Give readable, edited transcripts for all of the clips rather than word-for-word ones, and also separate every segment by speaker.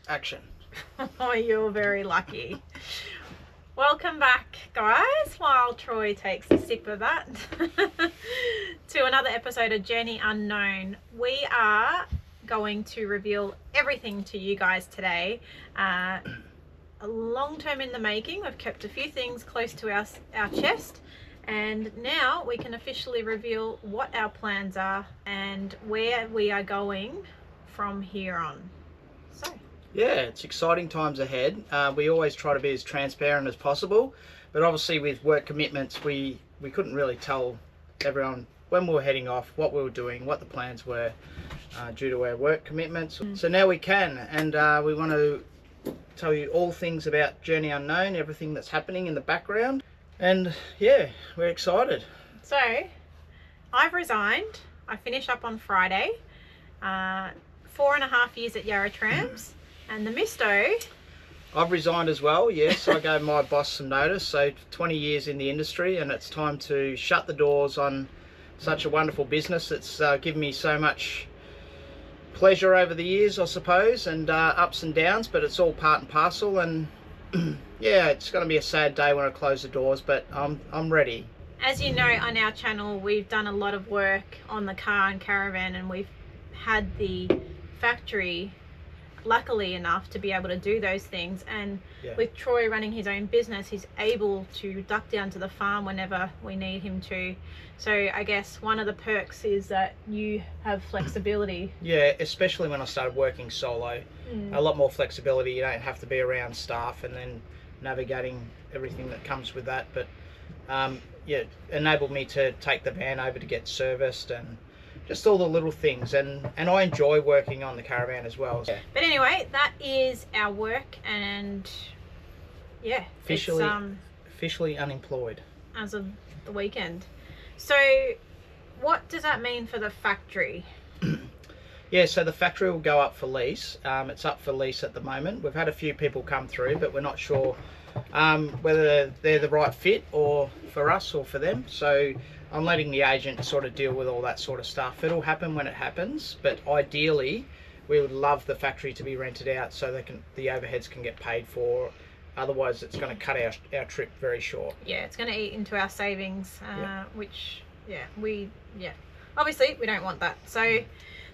Speaker 1: Action.
Speaker 2: Oh, you're very lucky. Welcome back, guys, while Troy takes a sip of that, to another episode of Journey Unknown. We are going to reveal everything to you guys today. A long term in the making. We've kept a few things close to our chest, and now we can officially reveal what our plans are and where we are going from here on. So
Speaker 1: yeah, it's exciting times ahead. We always try to be as transparent as possible, but obviously with work commitments we couldn't really tell everyone when we were heading off, what we were doing, what the plans were, due to our work commitments. So now we can, and we want to tell you all things about Journey Unknown, everything that's happening in the background, and yeah, we're excited.
Speaker 2: So I've resigned. I finish up on Friday. 4.5 years at Yarra Trams. And the misto,
Speaker 1: I've resigned as well, yes. I gave my boss some notice, so 20 years in the industry, and it's time to shut the doors on such a wonderful business. It's given me so much pleasure over the years, I suppose, and ups and downs, but it's all part and parcel. And yeah, it's going to be a sad day when I close the doors, but I'm ready.
Speaker 2: As you know, on our channel we've done a lot of work on the car and caravan, and we've had the factory luckily enough to be able to do those things, and with Troy running his own business, he's able to duck down to the farm whenever we need him to. So I guess one of the perks is that you have flexibility.
Speaker 1: Yeah, especially when I started working solo. A lot more flexibility. You don't have to be around staff and then navigating everything that comes with that. But yeah, enabled me to take the van over to get serviced and just all the little things, and I enjoy working on the caravan as well. Yeah.
Speaker 2: But anyway, that is our work, and yeah,
Speaker 1: officially unemployed
Speaker 2: as of the weekend. So what does that mean for the factory?
Speaker 1: Yeah, so the factory will go up for lease. It's up for lease at the moment. We've had a few people come through, but we're not sure whether they're the right fit or for us or for them. So I'm letting the agent sort of deal with all that sort of stuff. It'll happen when it happens, but ideally we would love the factory to be rented out so the overheads can get paid for. Otherwise it's going to cut our trip very short.
Speaker 2: Yeah, it's going to eat into our savings, which obviously we don't want that. So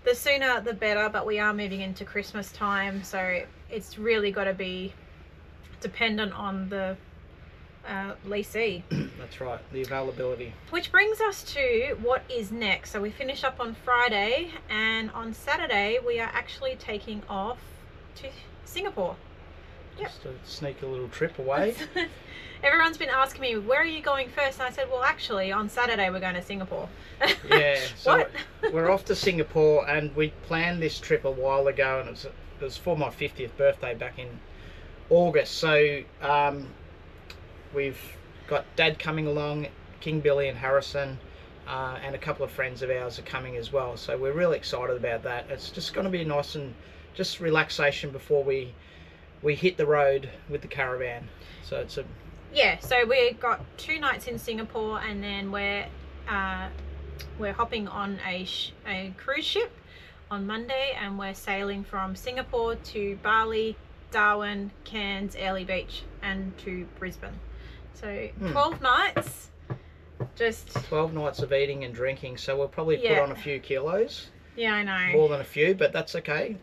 Speaker 2: the sooner the better, but we are moving into Christmas time, so it's really got to be dependent on the leasee.
Speaker 1: That's right, the availability.
Speaker 2: Which brings us to what is next. So we finish up on Friday, and on Saturday we are actually taking off to Singapore.
Speaker 1: Just to sneak a little trip away.
Speaker 2: Everyone's been asking me, where are you going first? And I said, well, actually on Saturday we're going to Singapore.
Speaker 1: Yeah, so we're off to Singapore, and we planned this trip a while ago, and it was for my 50th birthday back in August. So we've got Dad coming along, King Billy and Harrison, and a couple of friends of ours are coming as well. So we're really excited about that. It's just going to be nice and just relaxation before we hit the road with the caravan. So it's a...
Speaker 2: Yeah, so we've got 2 nights in Singapore, and then we're hopping on a cruise ship on Monday, and we're sailing from Singapore to Bali, Darwin, Cairns, Airlie Beach, and to Brisbane. So 12 nights. Just
Speaker 1: 12 nights of eating and drinking, so we'll probably put on a few kilos.
Speaker 2: Yeah, I know.
Speaker 1: More than a few, but that's okay.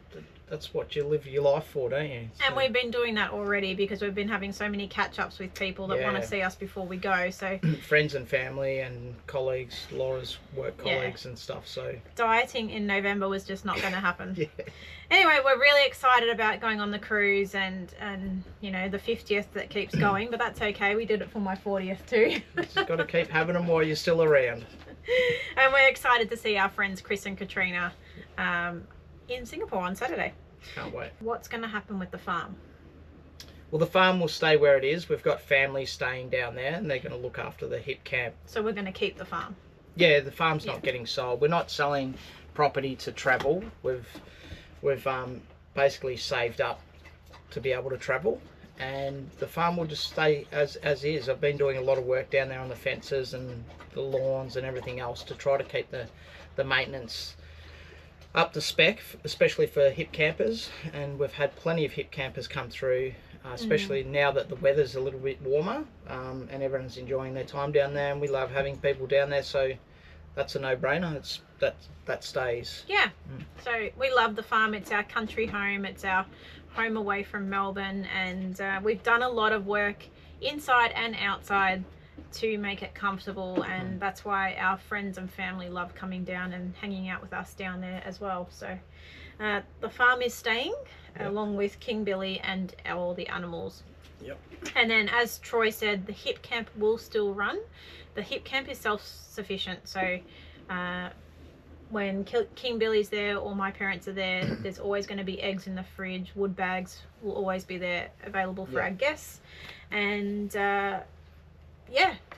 Speaker 1: That's what you live your life for, don't you? So.
Speaker 2: And we've been doing that already because we've been having so many catch-ups with people that want to see us before we go. So
Speaker 1: friends and family and colleagues, Laura's work colleagues and stuff. So
Speaker 2: dieting in November was just not going to happen. Anyway, we're really excited about going on the cruise, and you know, the 50th that keeps going, but that's okay. We did it for my 40th too.
Speaker 1: Just got to keep having them while you're still around.
Speaker 2: And we're excited to see our friends Chris and Katrina in Singapore on Saturday.
Speaker 1: Can't wait.
Speaker 2: What's going to happen with the farm?
Speaker 1: Well, the farm will stay where it is. We've got families staying down there, and they're going to look after the hip camp.
Speaker 2: So we're going to keep the farm?
Speaker 1: Yeah, the farm's not getting sold. We're not selling property to travel. We've basically saved up to be able to travel, and the farm will just stay as is. I've been doing a lot of work down there on the fences and the lawns and everything else to try to keep the maintenance up to spec, especially for hip campers, and we've had plenty of hip campers come through, especially now that the weather's a little bit warmer, and everyone's enjoying their time down there, and we love having people down there, so that's a no-brainer. That stays.
Speaker 2: Yeah. So we love the farm. It's our country home. It's our home away from Melbourne, and we've done a lot of work inside and outside to make it comfortable, and that's why our friends and family love coming down and hanging out with us down there as well. So the farm is staying, along with King Billy and all the animals.
Speaker 1: Yep.
Speaker 2: And then, as Troy said, the hip camp will still run. The hip camp is self-sufficient, so when King Billy's there or my parents are there, there's always going to be eggs in the fridge. Wood bags will always be there available for our guests, and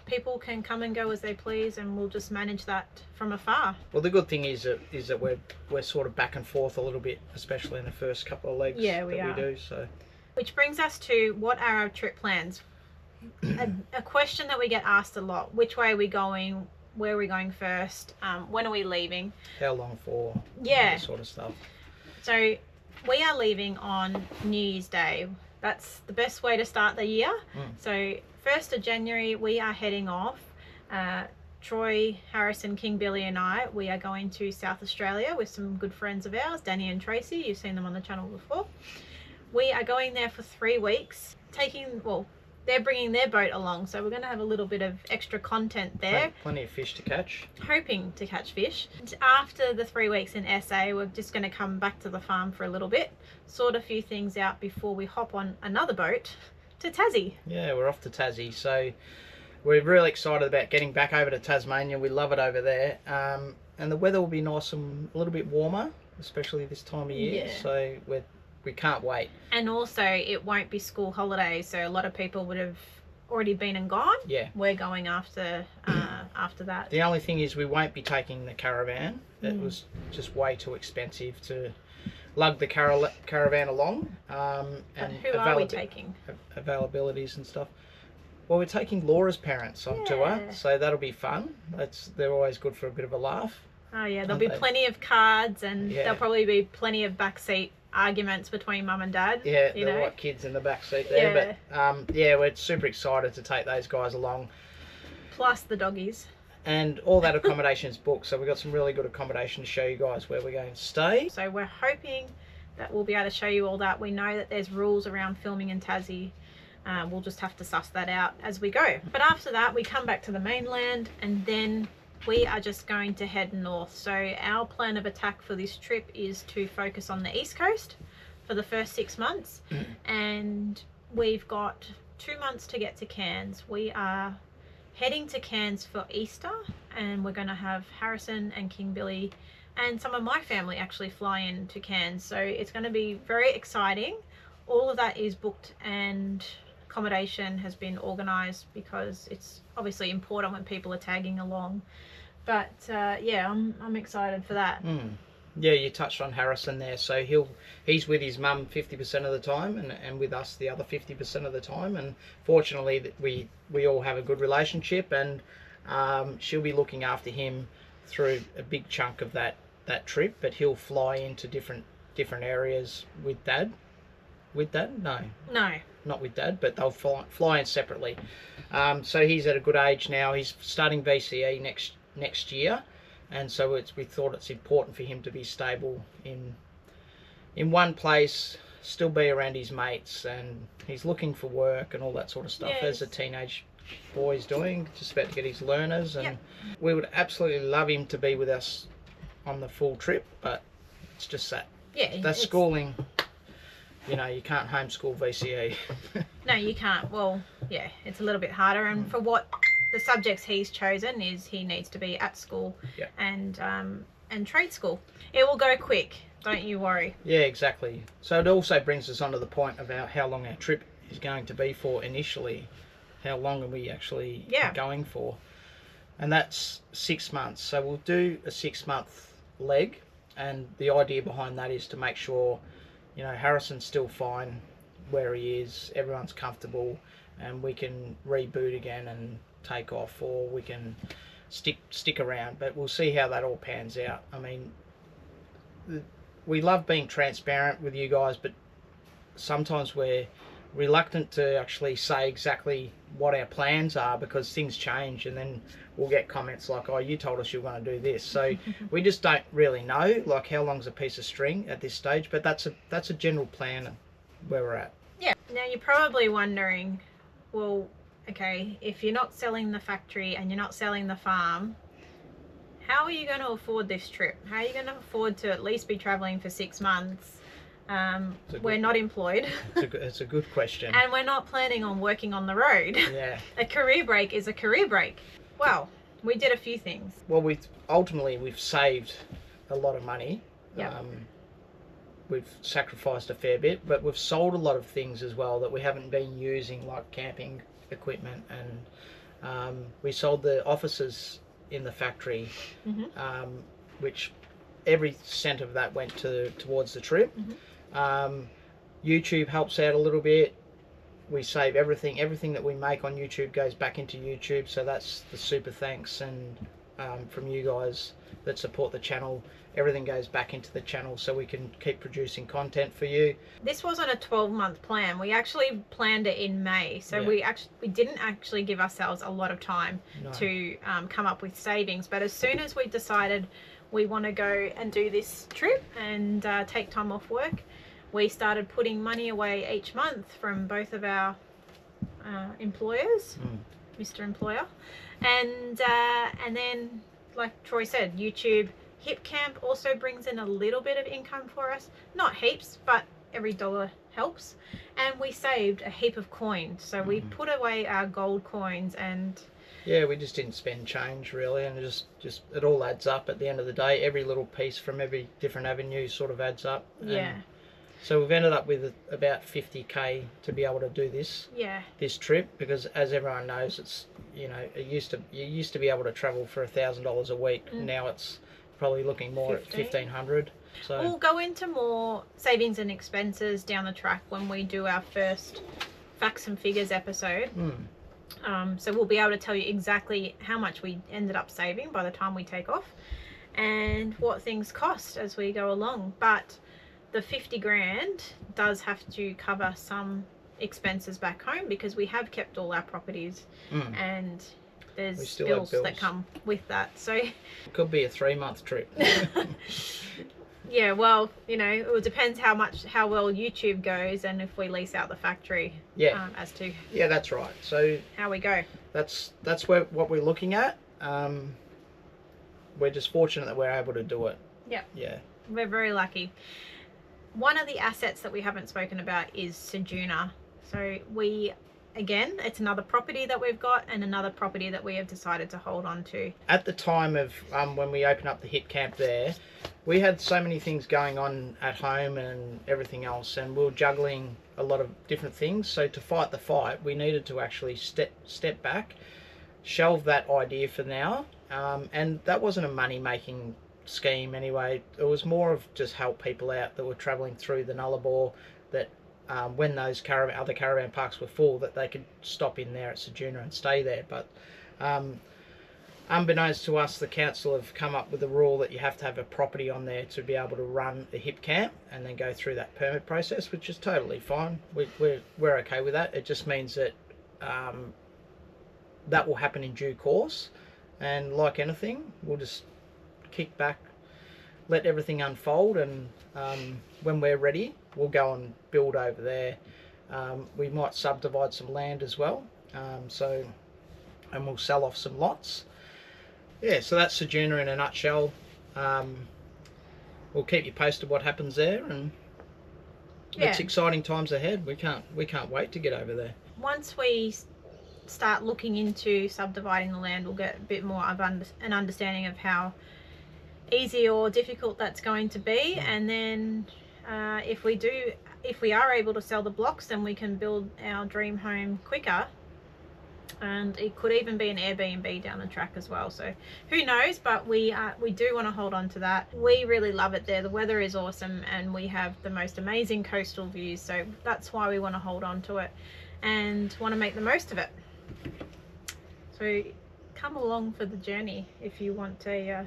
Speaker 2: people can come and go as they please, and we'll just manage that from afar.
Speaker 1: Well, the good thing is that we're sort of back and forth a little bit, especially in the first couple of legs.
Speaker 2: Yeah, we do. So, which brings us to, what are our trip plans? a question that we get asked a lot: which way are we going? Where are we going first? When are we leaving?
Speaker 1: How long for?
Speaker 2: Yeah,
Speaker 1: that sort of stuff. So
Speaker 2: we are leaving on New Year's Day. That's the best way to start the year. So 1st of January we are heading off. Troy, Harrison, King Billy and I, we are going to South Australia with some good friends of ours, Danny and Tracy. You've seen them on the channel before. We are going there for 3 weeks, they're bringing their boat along, so we're going to have a little bit of extra content there.
Speaker 1: Plenty of fish to catch.
Speaker 2: Hoping to catch fish. And after the 3 weeks in SA, we're just going to come back to the farm for a little bit, sort a few things out before we hop on another boat to Tassie.
Speaker 1: Yeah, we're off to Tassie, so we're really excited about getting back over to Tasmania. We love it over there, and the weather will be nice and a little bit warmer, especially this time of year. Yeah. So we can't wait. And
Speaker 2: also, it won't be school holidays, so a lot of people would have already been and gone.
Speaker 1: Yeah.
Speaker 2: We're going after that.
Speaker 1: The only thing is we won't be taking the Caravan. It was just way too expensive to lug the Caravan along. And
Speaker 2: who are we taking?
Speaker 1: Availabilities and stuff. Well, we're taking Laura's parents on tour, so that'll be fun. They're always good for a bit of a laugh.
Speaker 2: Oh yeah, there'll be plenty of cards, and there'll probably be plenty of backseat arguments between mum and dad.
Speaker 1: Yeah, there are kids in the back seat there, but we're super excited to take those guys along.
Speaker 2: Plus the doggies.
Speaker 1: And all that accommodation is booked, so we've got some really good accommodation to show you guys where we're going to stay.
Speaker 2: So we're hoping that we'll be able to show you all that. We know that there's rules around filming in Tassie. We'll just have to suss that out as we go. But after that, we come back to the mainland, and then we are just going to head north. So our plan of attack for this trip is to focus on the East Coast for the first 6 months. And we've got 2 months to get to Cairns. We are heading to Cairns for Easter, and we're going to have Harrison and King Billy and some of my family actually fly in to Cairns. So it's going to be very exciting. All of that is booked, and accommodation has been organised because it's obviously important when people are tagging along. But I'm excited for that.
Speaker 1: Yeah, you touched on Harrison there. So he's with his mum 50% of the time, and with us the other 50% of the time. And fortunately, we all have a good relationship, and she'll be looking after him through a big chunk of that trip. But he'll fly into different areas with Dad. With Dad? No, not with Dad, but they'll fly in separately. So he's at a good age now. He's starting VCE next year, and so we thought it's important for him to be stable in one place, still be around his mates, and he's looking for work and all that sort of stuff, as a teenage boy's doing, just about to get his learners. And we would absolutely love him to be with us on the full trip, but it's just that schooling. You know, you can't homeschool VCE.
Speaker 2: No, you can't. Well, it's a little bit harder, and for what the subjects he's chosen is he needs to be at school and trade school. It will go quick, don't you worry. Yeah,
Speaker 1: exactly. So it also brings us on to the point of how long our trip is going to be for initially. How long are we actually going for? And that's 6 months. So we'll do a 6-month leg, and the idea behind that is to make sure, you know, Harrison's still fine where he is, everyone's comfortable, and we can reboot again and take off, or we can stick around. But we'll see how that all pans out. I mean, we love being transparent with you guys, but sometimes we're reluctant to actually say exactly what our plans are because things change, and then we'll get comments like, oh, you told us you were going to do this. So we just don't really know, like, how long's a piece of string at this stage, but that's a general plan where we're at.
Speaker 2: Yeah. Now you're probably wondering, well, okay, if you're not selling the factory and you're not selling the farm, how are you going to afford this trip? How are you going to afford to at least be traveling for 6 months? We're not employed.
Speaker 1: It's a good question.
Speaker 2: And we're not planning on working on the road.
Speaker 1: Yeah.
Speaker 2: A career break is a career break. Well, we did a few things.
Speaker 1: Well, we've saved a lot of money.
Speaker 2: Yep.
Speaker 1: We've sacrificed a fair bit, but we've sold a lot of things as well that we haven't been using, like camping equipment, and we sold the offices in the factory, which every cent of that went towards the trip. YouTube helps out a little bit. We save everything that we make on YouTube goes back into YouTube, so that's the super thanks, and from you guys that support the channel, everything goes back into the channel so we can keep producing content for you.
Speaker 2: This wasn't a 12-month plan. We actually planned it in May, so we didn't actually give ourselves a lot of time to come up with savings. But as soon as we decided we want to go and do this trip and take time off work, we started putting money away each month from both of our employers, Mr. Employer, and then, like Troy said, YouTube. Hip Camp also brings in a little bit of income for us. Not heaps, but every dollar helps. And we saved a heap of coins. So we put away our gold coins, and
Speaker 1: yeah, we just didn't spend change really, and it just it all adds up at the end of the day. Every little piece from every different avenue sort of adds up.
Speaker 2: Yeah.
Speaker 1: So we've ended up with about 50k to be able to do this.
Speaker 2: Yeah. This
Speaker 1: trip, because as everyone knows, it's, you know, you used to be able to travel for $1,000 a week. Now it's probably looking more at 1,500. So
Speaker 2: we'll go into more savings and expenses down the track when we do our first facts and figures episode. So we'll be able to tell you exactly how much we ended up saving by the time we take off, and what things cost as we go along. But the 50 grand does have to cover some expenses back home, because we have kept all our properties, and there's bills that come with that. So it
Speaker 1: could be a 3-month trip.
Speaker 2: Yeah, well, you know, it depends how well YouTube goes, and if we lease out the factory.
Speaker 1: Yeah.
Speaker 2: As to.
Speaker 1: Yeah, that's right. So
Speaker 2: how we go.
Speaker 1: That's what we're looking at. We're just fortunate that we're able to do it.
Speaker 2: Yeah.
Speaker 1: Yeah.
Speaker 2: We're very lucky. One of the assets that we haven't spoken about is Sejourner. So again, it's another property that we've got, and another property that we have decided to hold on to. At
Speaker 1: the time of when we opened up the Hip Camp there, we had so many things going on at home and everything else, and we were juggling a lot of different things. So to fight the fight, we needed to actually step back, shelve that idea for now, and that wasn't a money-making scheme anyway. It was more of just help people out that were travelling through the Nullarbor, that when those other caravan parks were full, that they could stop in there at Sejourner and stay there. But unbeknownst to us, the council have come up with a rule that you have to have a property on there to be able to run a hip camp and then go through that permit process, which is totally fine. We're okay with that. It just means that that will happen in due course, and like anything, we'll just kick back, let everything unfold, and when we're ready, we'll go and build over there. We might subdivide some land as well, and we'll sell off some lots. Yeah, so that's Sejourner in a nutshell. We'll keep you posted what happens there, and it's exciting times ahead. We can't wait to get over there.
Speaker 2: Once we start looking into subdividing the land, we'll get a bit more of an understanding of how easy or difficult that's going to be, and then if we are able to sell the blocks, then we can build our dream home quicker, and it could even be an Airbnb down the track as well. So who knows, but we do want to hold on to that. We really love it there. The weather is awesome, and we have the most amazing coastal views, so that's why we want to hold on to it and want to make the most of it. So come along for the journey if you want to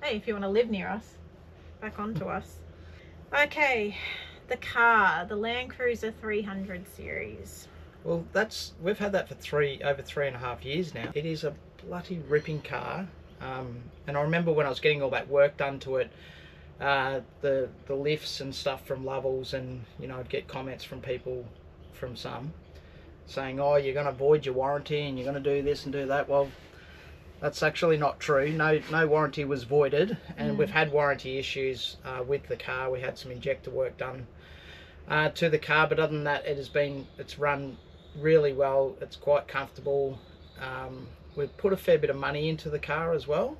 Speaker 2: if you want to live near us, back onto us. Okay, the car, the Land Cruiser 300 series.
Speaker 1: Well, we've had that for over 3.5 years now. It is a bloody ripping car, and I remember when I was getting all that work done to it, the lifts and stuff from Lovells, and I'd get comments from people, from some, saying, oh, you're going to void your warranty and you're going to do this and do that. Well, that's actually not true. No warranty was voided, and we've had warranty issues with the car. We had some injector work done to the car, but other than that, it's run really well. It's quite comfortable. We've put a fair bit of money into the car as well,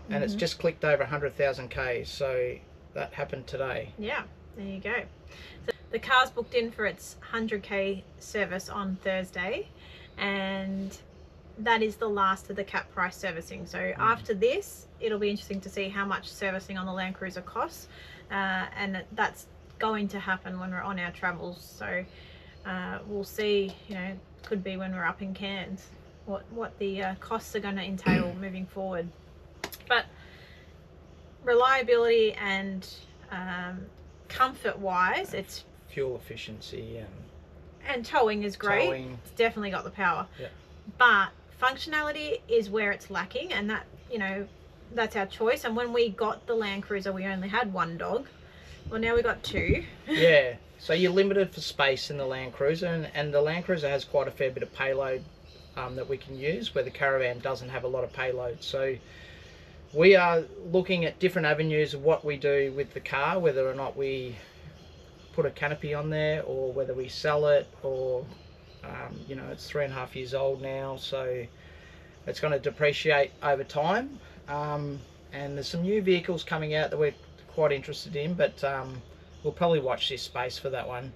Speaker 1: and it's just clicked over 100,000 Ks, so that happened today.
Speaker 2: Yeah, there you go. So the car's booked in for its 100K service on Thursday, and that is the last of the cap price servicing. So after this, it'll be interesting to see how much servicing on the Land Cruiser costs, and that's going to happen when we're on our travels. So we'll see, could be when we're up in Cairns, what the costs are going to entail moving forward. But reliability and comfort wise, it's
Speaker 1: fuel efficiency
Speaker 2: and towing is great. It's definitely got the power.
Speaker 1: Yeah.
Speaker 2: But functionality is where it's lacking, and that that's our choice. And when we got the Land Cruiser, we only had one dog. Well, now we got two.
Speaker 1: Yeah, so you're limited for space in the Land Cruiser, and the Land Cruiser has quite a fair bit of payload that we can use, where the Caravan doesn't have a lot of payload. So we are looking at different avenues of what we do with the car, whether or not we put a canopy on there, or whether we sell it, or it's 3.5 years old now, so it's going to depreciate over time. And there's some new vehicles coming out that we're quite interested in, but we'll probably watch this space for that one.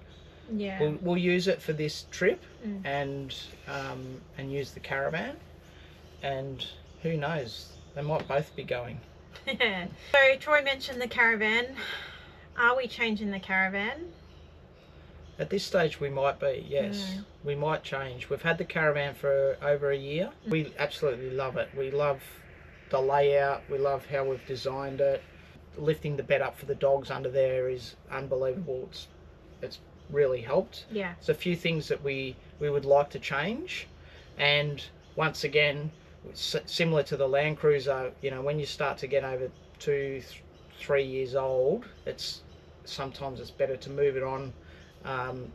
Speaker 2: Yeah,
Speaker 1: we'll use it for this trip, and use the Caravan, and who knows, they might both be going.
Speaker 2: So Troy mentioned the Caravan. Are we changing the Caravan?
Speaker 1: At this stage we might be, yes. We might change. We've had the Caravan for over a year. We absolutely love it. We love the layout, we love how we've designed it. Lifting the bed up for the dogs under there is unbelievable. It's really helped.
Speaker 2: Yeah.
Speaker 1: There's a few things that we would like to change, and once again, similar to the Land Cruiser, when you start to get over 2-3 years old, sometimes it's better to move it on,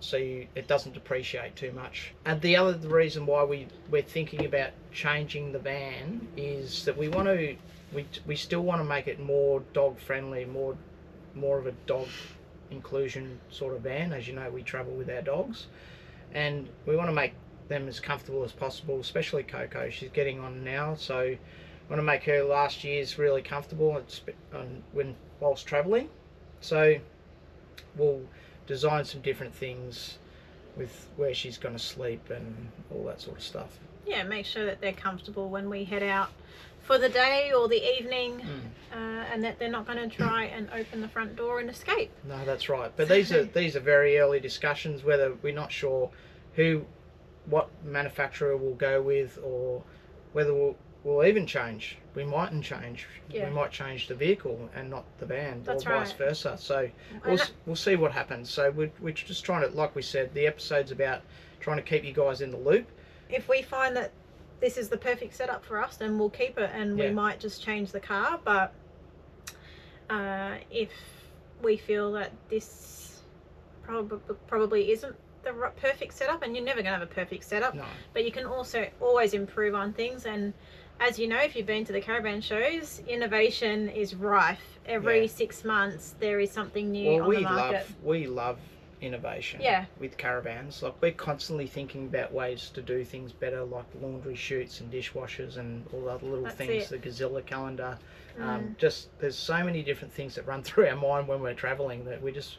Speaker 1: so it doesn't depreciate too much. And the reason why we're thinking about changing the van is that we still want to make it more dog friendly, more of a dog inclusion sort of van. As you know, we travel with our dogs, and we want to make them as comfortable as possible, especially Coco. She's getting on now, so I want to make her last year's really comfortable whilst travelling. So we'll design some different things with where she's going to sleep and all that sort of stuff.
Speaker 2: Yeah, make sure that they're comfortable when we head out for the day or the evening, and that they're not going to try and open the front door and escape.
Speaker 1: No, that's right. But these are very early discussions, whether we're not sure what manufacturer we'll go with, or whether we'll even change. We mightn't change. Yeah. We might change the vehicle and not the van, or vice versa. So we'll see what happens. So we're just trying to, like we said, the episode's about trying to keep you guys in the loop.
Speaker 2: If we find that this is the perfect setup for us, then we'll keep it, and we might just change the car. But if we feel that this probably isn't the perfect setup, and you're never going to have a perfect setup, but you can also always improve on things. And as you know, if you've been to the Caravan shows, innovation is rife. Every 6 months there is something new on the market.
Speaker 1: We love innovation with Caravans. Like, we're constantly thinking about ways to do things better, like laundry chutes and dishwashers and all the other little things, the Gazilla calendar. Just there's so many different things that run through our mind when we're traveling, that we just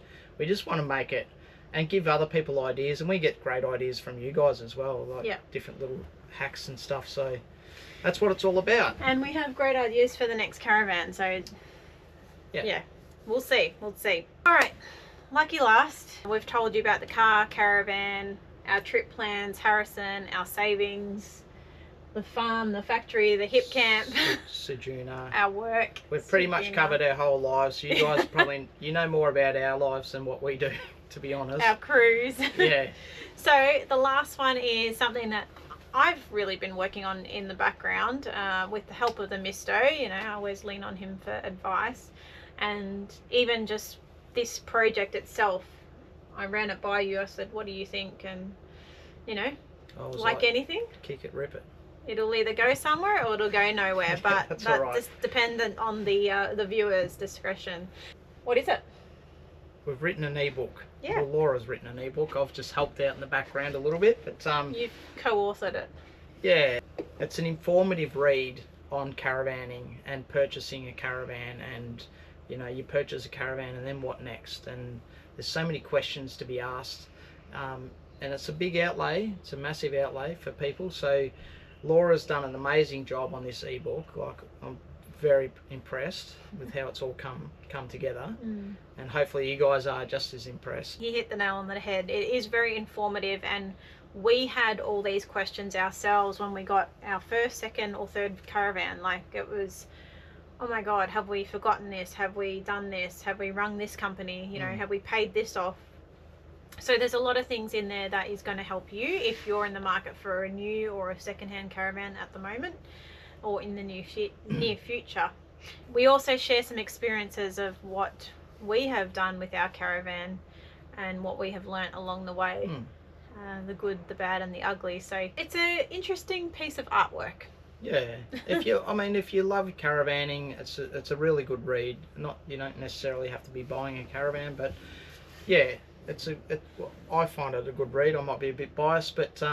Speaker 1: want to make it and give other people ideas, and we get great ideas from you guys as well, like different little hacks and stuff. So that's what it's all about. And
Speaker 2: we have great ideas for the next Caravan, so yeah, we'll see. All right, lucky last, we've told you about the car, Caravan, our trip plans, Harrison, our savings. the farm, the factory, the hip camp,
Speaker 1: Sejuna.
Speaker 2: our work.
Speaker 1: We've pretty much covered our whole lives. You guys probably, you know more about our lives than what we do, to be honest.
Speaker 2: Our cruise.
Speaker 1: Yeah.
Speaker 2: So the last one is something that I've really been working on in the background with the help of the misto. You know, I always lean on him for advice. And even just this project itself, I ran it by you. I said, what do you think? And, you know, like anything,
Speaker 1: kick it, rip it.
Speaker 2: It'll either go somewhere or it'll go nowhere. But that's just dependent on the viewer's discretion. What is it?
Speaker 1: We've written an ebook.
Speaker 2: Yeah.
Speaker 1: Well, Laura's written an ebook. I've just helped out in the background a little bit, but
Speaker 2: you've co-authored it.
Speaker 1: Yeah, it's an informative read on caravanning and purchasing a caravan, and you know, you purchase a caravan and then what next? And there's so many questions to be asked, and it's a big outlay. It's a massive outlay for people. So Laura's done an amazing job on this ebook. Like, I'm very impressed with how it's all come together, and hopefully you guys are just as impressed.
Speaker 2: You hit the nail on the head. It is very informative, and we had all these questions ourselves when we got our first, second or third caravan. Like, it was, oh my god, have we forgotten this? Have we done this? Have we rung this company? You know, have we paid this off? So there's a lot of things in there that is going to help you if you're in the market for a new or a second-hand caravan at the moment, or in the near future. We also share some experiences of what we have done with our caravan and what we have learnt along the way, the good, the bad and the ugly. So it's an interesting piece of artwork.
Speaker 1: Yeah, if you love caravanning, it's a really good read. Not, you don't necessarily have to be buying a caravan, but yeah, I find it a good read. I might be a bit biased, but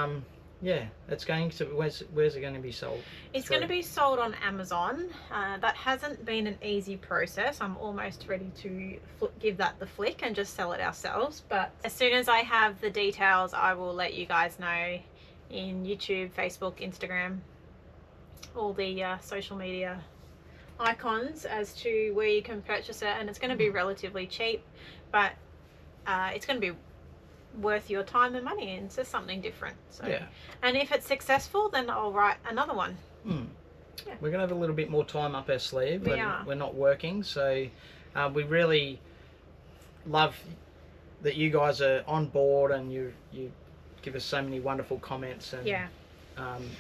Speaker 1: yeah, it's going to, where's it going to be sold?
Speaker 2: It's going to be sold on Amazon. That hasn't been an easy process. I'm almost ready to give that the flick and just sell it ourselves. But as soon as I have the details, I will let you guys know in YouTube, Facebook, Instagram, all the social media icons as to where you can purchase it. And it's going to be relatively cheap, but it's going to be worth your time and money, and it's just something different. So yeah. And if it's successful, then I'll write another one.
Speaker 1: Yeah. We're gonna have a little bit more time up our sleeve. We're not working, so we really love that you guys are on board, and you give us so many wonderful comments, and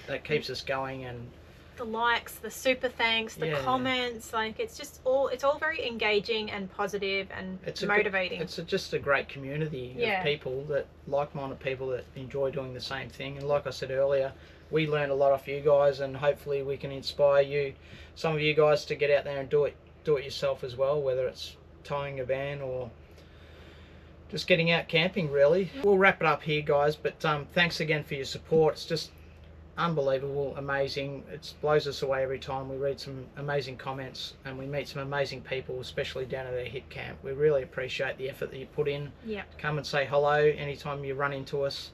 Speaker 1: that keeps us going. And
Speaker 2: the likes, the super thanks, the comments, like it's all very engaging and positive and motivating.
Speaker 1: It's just a great community of people, that like-minded people that enjoy doing the same thing. And like I said earlier, we learn a lot off you guys, and hopefully we can inspire some of you guys to get out there and do it yourself as well, whether it's towing a van or just getting out camping, really. We'll wrap it up here, guys, but thanks again for your support. It's just unbelievable, amazing. It blows us away every time. We read some amazing comments and we meet some amazing people, especially down at our hip camp. We really appreciate the effort that you put in.
Speaker 2: Yeah.
Speaker 1: Come and say hello anytime you run into us.